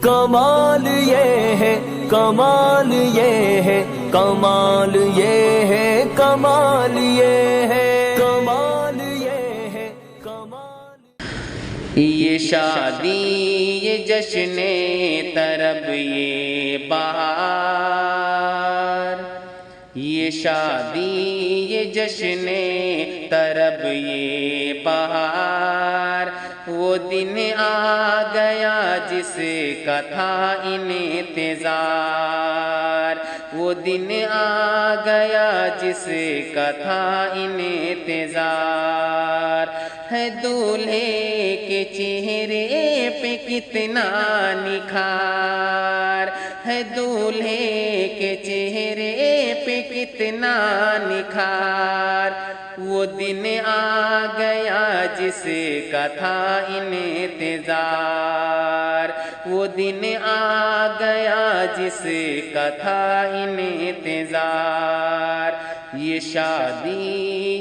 کمال یہ ہے کمال یہ ہے کمال یہ ہے کمال یہ ہے کمال یہ ہے کمال یہ شادی یہ جشن طرب یہ بہار، یہ شادی یہ جشن طرب یہ بہار، وہ دن آ گیا جس کا تھا انتظار، وہ دن آ گیا جس کا تھا انتظار، ہے دولہے کے چہرے پہ کتنا نکھار، ہے دولہے کے چہرے پہ کتنا نکھار، وہ دن آ گیا جس کا تھا انتظار، وہ دن آ گیا جس کا تھا انتظار، یہ شادی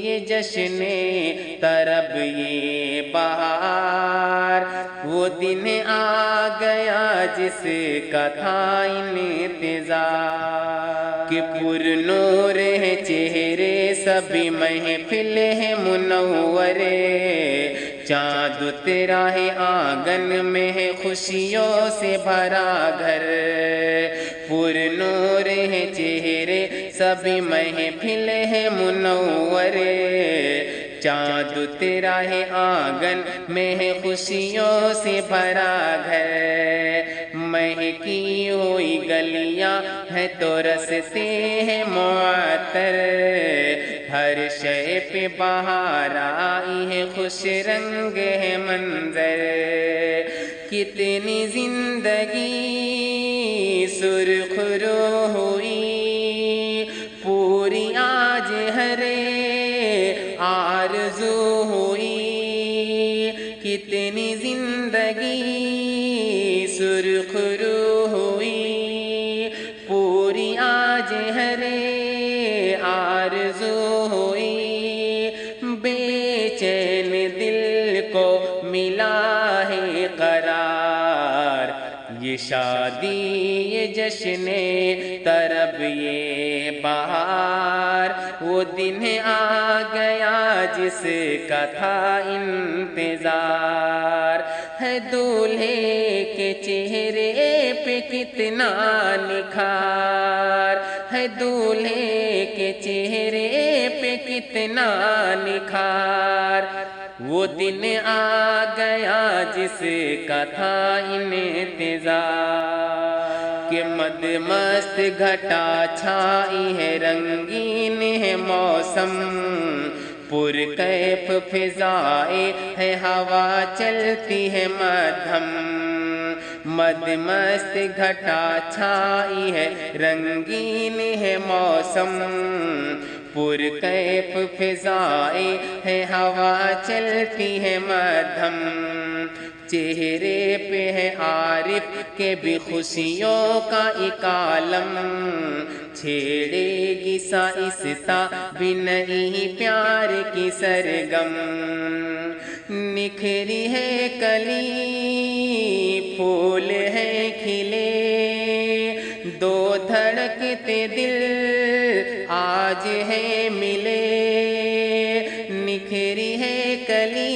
یہ جشن طرب یہ بہار، وہ دن آ گیا جس کا تھا انتظار، کہ پر نور ہے چہرے سبھی محفل ہے منورے، چاند تیرا ہے آنگن میں ہے خوشیوں سے بھرا گھر، پر نور ہے چہرے سبھی محفل ہے منورے، چاند تیرا ہے آنگن میں ہے خوشیوں سے بھرا گھر، مہکی ہوئی گلیاں ہیں تو رستے ہیں معطر، ہر شے پہ بہار آئی ہے خوش رنگ ہے منظر، کتنی زندگی سرخ رو ہوئی پوری آج ہر آرزو ہوئی، کتنی زندگی سرخ رو ہوئی پوری آج ہر آرزو ہوئی، بے چین دل کو ملا ہے قرار، یہ شادی یہ جشن طرب یہ بہار، وہ دن آ گیا جس کا تھا انتظار، ہے دولہے کے چہرے پہ کتنا نکھار، ہے دولہے کے چہرے پہ کتنا نکھار، وہ دن آ گیا جس کا تھا انتظار، کہ مد مست گھٹا چھائی ہے رنگین ہے موسم، پر کیف فضائے ہے ہوا چلتی ہے مدھم، مد مست گھٹا چھائی ہے رنگین ہے موسم، پر کیف فضائے ہے ہوا چلتی ہے مدھم، چہرے پہ ہے عارف کے بھی خوشیوں کا ایک عالم، چھیڑے گی سائستہ بھی نہیں پیار کی سرگم، نکھری ہے کلی پھول ہے کھلے، دو دھڑکتے دل آج ہے ملے، نکھری ہے کلی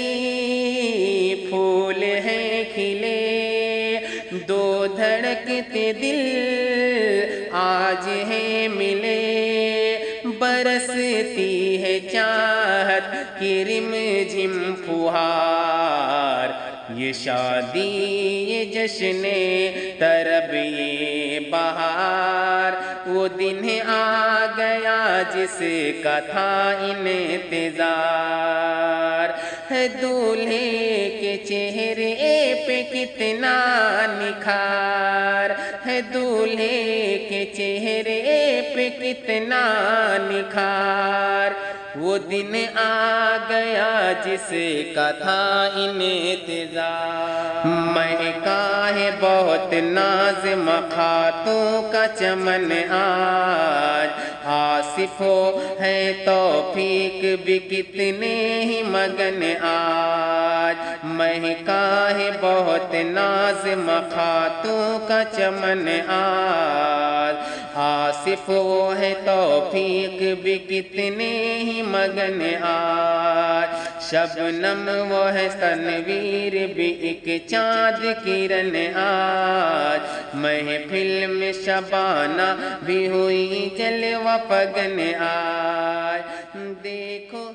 پھول ہے کھلے، دو دھڑکتے دل آج ہے ملے، برستی ہے چاہت کی رم جھم پھوہار، یہ شادی یہ جشن طرب یہ بہار، وہ دن آ گیا جس کا تھا انتظار، ہے دولہے کے چہرے پہ کتنا نکھار، ہے دولہے کے چہرے پہ کتنا نکھار، وہ دن آ گیا جس کا تھا انتظار، مہکا ہے بہت ناز مخاطوں کا چمن آج، آصف ہو ہے توفیق بھی کتنے ہی مگن آج، مہکا ہے بہت ناز مخاطوں کا چمن آج، آصف وہ ہے توفیق بھی کتنے ہی مگن آج، شبنم وہ ہے تنویر بھی ایک چاند کرن آج، محفل میں شبانہ بھی ہوئی جلوہ پگن آج، دیکھو